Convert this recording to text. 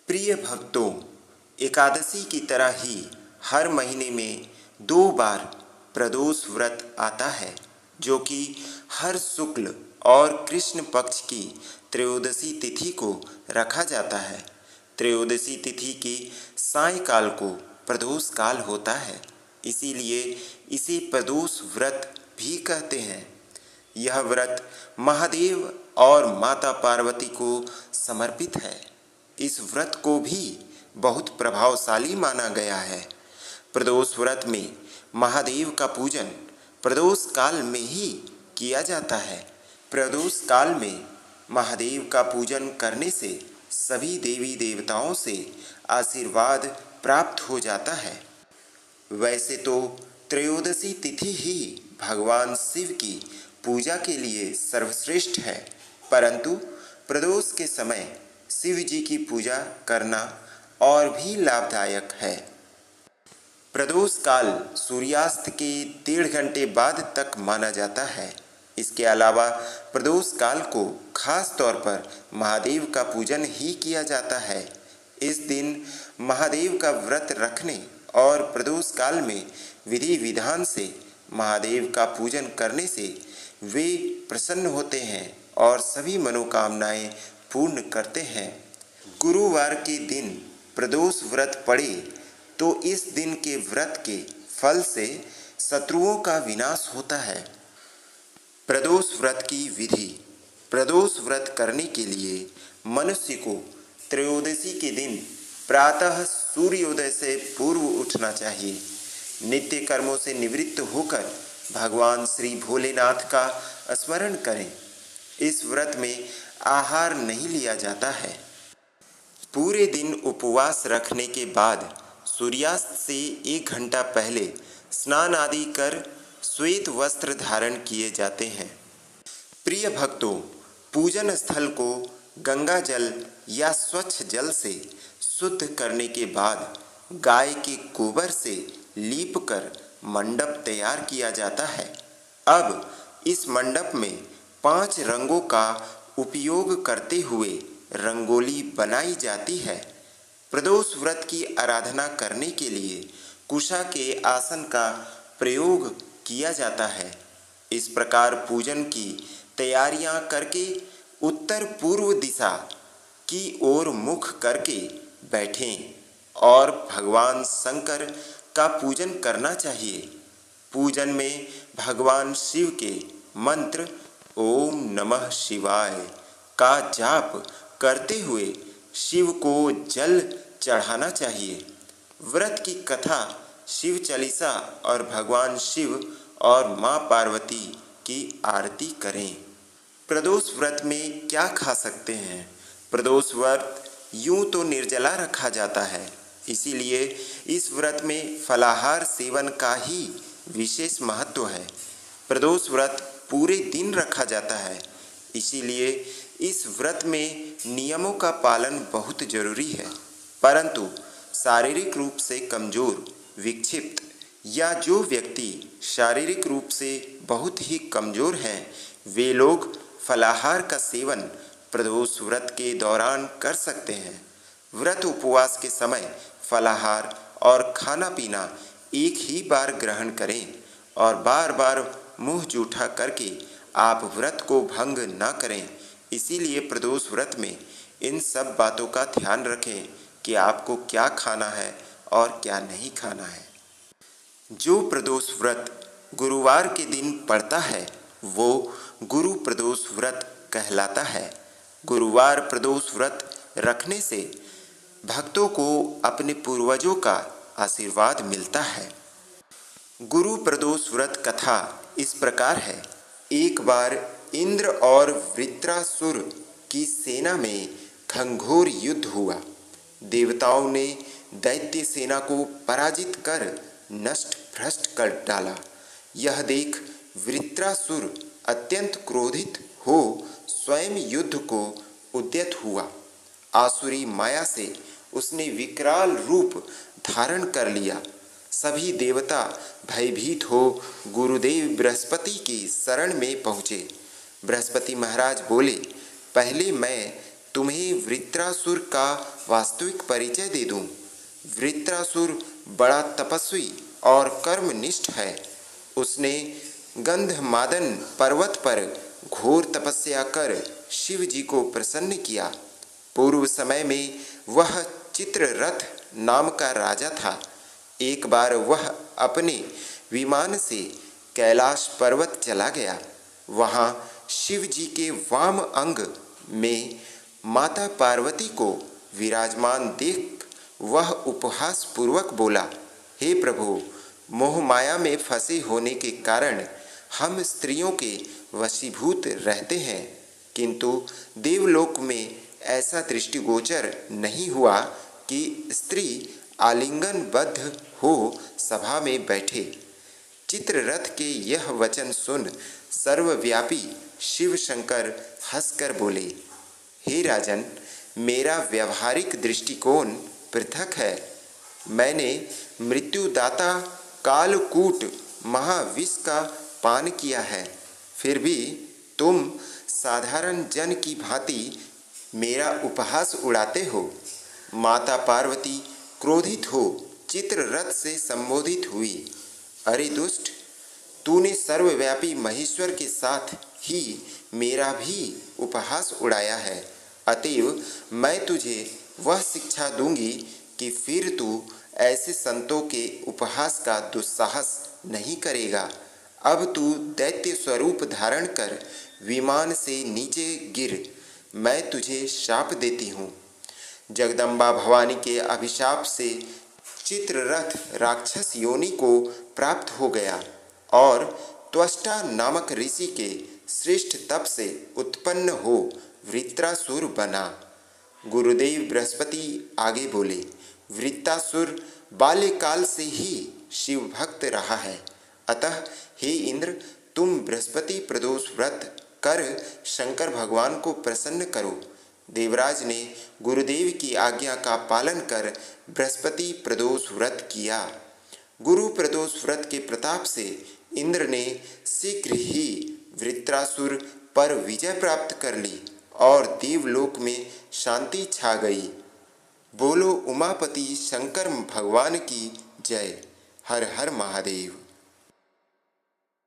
प्रिय भक्तों, एकादशी की तरह ही हर महीने में 2 बार प्रदोष व्रत आता है, जो कि हर शुक्ल और कृष्ण पक्ष की त्रयोदशी तिथि को रखा जाता है। त्रयोदशी तिथि की सायंकाल को प्रदोष काल होता है, इसीलिए इसे प्रदोष व्रत भी कहते हैं। यह व्रत महादेव और माता पार्वती को समर्पित है। इस व्रत को भी बहुत प्रभावशाली माना गया है। प्रदोष व्रत में महादेव का पूजन प्रदोष काल में ही किया जाता है। प्रदोष काल में महादेव का पूजन करने से सभी देवी देवताओं से आशीर्वाद प्राप्त हो जाता है। वैसे तो त्रयोदशी तिथि ही भगवान शिव की पूजा के लिए सर्वश्रेष्ठ है, परंतु प्रदोष के समय शिव जी की पूजा करना और भी लाभदायक है। प्रदोष काल सूर्यास्त के 1.5 घंटे बाद तक माना जाता है। इसके अलावा प्रदोष काल को खास तौर पर महादेव का पूजन ही किया जाता है। इस दिन महादेव का व्रत रखने और प्रदोष काल में विधि विधान से महादेव का पूजन करने से वे प्रसन्न होते हैं और सभी मनोकामनाएं पूर्ण करते हैं। गुरुवार के दिन प्रदोष व्रत पड़े तो इस दिन के व्रत के फल से शत्रुओं का विनाश होता है। प्रदोष व्रत की विधि। प्रदोष व्रत करने के लिए मनुष्य को त्रयोदशी के दिन प्रातः सूर्योदय से पूर्व उठना चाहिए। नित्य कर्मों से निवृत्त होकर भगवान श्री भोलेनाथ का स्मरण करें। इस व्रत में आहार नहीं लिया जाता है। पूरे दिन उपवास रखने के बाद सूर्यास्त से 1 घंटा पहले स्नान आदि कर श्वेत वस्त्र धारण किए जाते हैं। प्रिय भक्तों, पूजन स्थल को गंगा जल या स्वच्छ जल से शुद्ध करने के बाद गाय के गोबर से लीप कर मंडप तैयार किया जाता है। अब इस मंडप में 5 रंगों का उपयोग करते हुए रंगोली बनाई जाती है। प्रदोष व्रत की आराधना करने के लिए कुशा के आसन का प्रयोग किया जाता है। इस प्रकार पूजन की तैयारियां करके उत्तर पूर्व दिशा की ओर मुख करके बैठें और भगवान शंकर का पूजन करना चाहिए। पूजन में भगवान शिव के मंत्र ओम नमः शिवाय का जाप करते हुए शिव को जल चढ़ाना चाहिए। व्रत की कथा, शिव चालीसा और भगवान शिव और माँ पार्वती की आरती करें। प्रदोष व्रत में क्या खा सकते हैं? प्रदोष व्रत यूं तो निर्जला रखा जाता है, इसीलिए इस व्रत में फलाहार सेवन का ही विशेष महत्व है। प्रदोष व्रत पूरे दिन रखा जाता है, इसीलिए इस व्रत में नियमों का पालन बहुत जरूरी है। परंतु शारीरिक रूप से कमजोर, विक्षिप्त या जो व्यक्ति शारीरिक रूप से बहुत ही कमजोर हैं, वे लोग फलाहार का सेवन प्रदोष व्रत के दौरान कर सकते हैं। व्रत उपवास के समय फलाहार और खाना पीना एक ही बार ग्रहण करें और बार बार मुंह जूठा करके आप व्रत को भंग न करें। इसीलिए प्रदोष व्रत में इन सब बातों का ध्यान रखें कि आपको क्या खाना है और क्या नहीं खाना है। जो प्रदोष व्रत गुरुवार के दिन पड़ता है वो गुरु प्रदोष व्रत कहलाता है। गुरुवार प्रदोष व्रत रखने से भक्तों को अपने पूर्वजों का आशीर्वाद मिलता है। गुरु प्रदोष व्रत कथा इस प्रकार है। एक बार इंद्र और वृत्रासुर की सेना में घंघोर युद्ध हुआ। देवताओं ने दैत्य सेना को पराजित कर नष्ट भ्रष्ट कर डाला। यह देख वृत्रासुर अत्यंत क्रोधित हो स्वयं युद्ध को उद्यत हुआ। आसुरी माया से उसने विकराल रूप धारण कर लिया। सभी देवता भयभीत हो गुरुदेव बृहस्पति की शरण में पहुँचे। बृहस्पति महाराज बोले, पहले मैं तुम्हें वृत्रासुर का वास्तविक परिचय दे दूं। वृत्रासुर बड़ा तपस्वी और कर्मनिष्ठ है। उसने गंधमादन पर्वत पर घोर तपस्या कर शिव जी को प्रसन्न किया। पूर्व समय में वह चित्ररथ नाम का राजा था। एक बार वह अपने विमान से कैलाश पर्वत चला गया। वहाँ शिव जी के वाम अंग में माता पार्वती को विराजमान देख वह उपहास पूर्वक बोला, हे प्रभु, मोह माया में फंसे होने के कारण हम स्त्रियों के वशीभूत रहते हैं, किंतु देवलोक में ऐसा दृष्टिगोचर नहीं हुआ कि स्त्री आलिंगनबद्ध हो सभा में बैठे। चित्ररथ के यह वचन सुन सर्वव्यापी शिव शंकर हंसकर बोले, हे राजन, मेरा व्यवहारिक दृष्टिकोण पृथक है। मैंने मृत्युदाता कालकूट महाविष का पान किया है, फिर भी तुम साधारण जन की भांति मेरा उपहास उड़ाते हो। माता पार्वती क्रोधित हो चित्ररथ से संबोधित हुई, अरे दुष्ट, तूने सर्वव्यापी महेश्वर के साथ ही मेरा भी उपहास उड़ाया है। अतएव मैं तुझे वह शिक्षा दूंगी कि फिर तू ऐसे संतों के उपहास का दुस्साहस नहीं करेगा। अब तू दैत्य स्वरूप धारण कर विमान से नीचे गिर, मैं तुझे शाप देती हूँ। जगदम्बा भवानी के अभिशाप से चित्ररथ राक्षस योनि को प्राप्त हो गया और त्वष्टा नामक ऋषि के श्रेष्ठ तप से उत्पन्न हो वृत्रासुर बना। गुरुदेव बृहस्पति आगे बोले, वृत्रासुर बाल्यकाल से ही शिव भक्त रहा है। अतः हे इंद्र, तुम बृहस्पति प्रदोष व्रत कर शंकर भगवान को प्रसन्न करो। देवराज ने गुरुदेव की आज्ञा का पालन कर बृहस्पति प्रदोष व्रत किया। गुरु प्रदोष व्रत के प्रताप से इंद्र ने शीघ्र ही वृत्रासुर पर विजय प्राप्त कर ली और देवलोक में शांति छा गई। बोलो उमापति शंकर भगवान की जय। हर हर महादेव।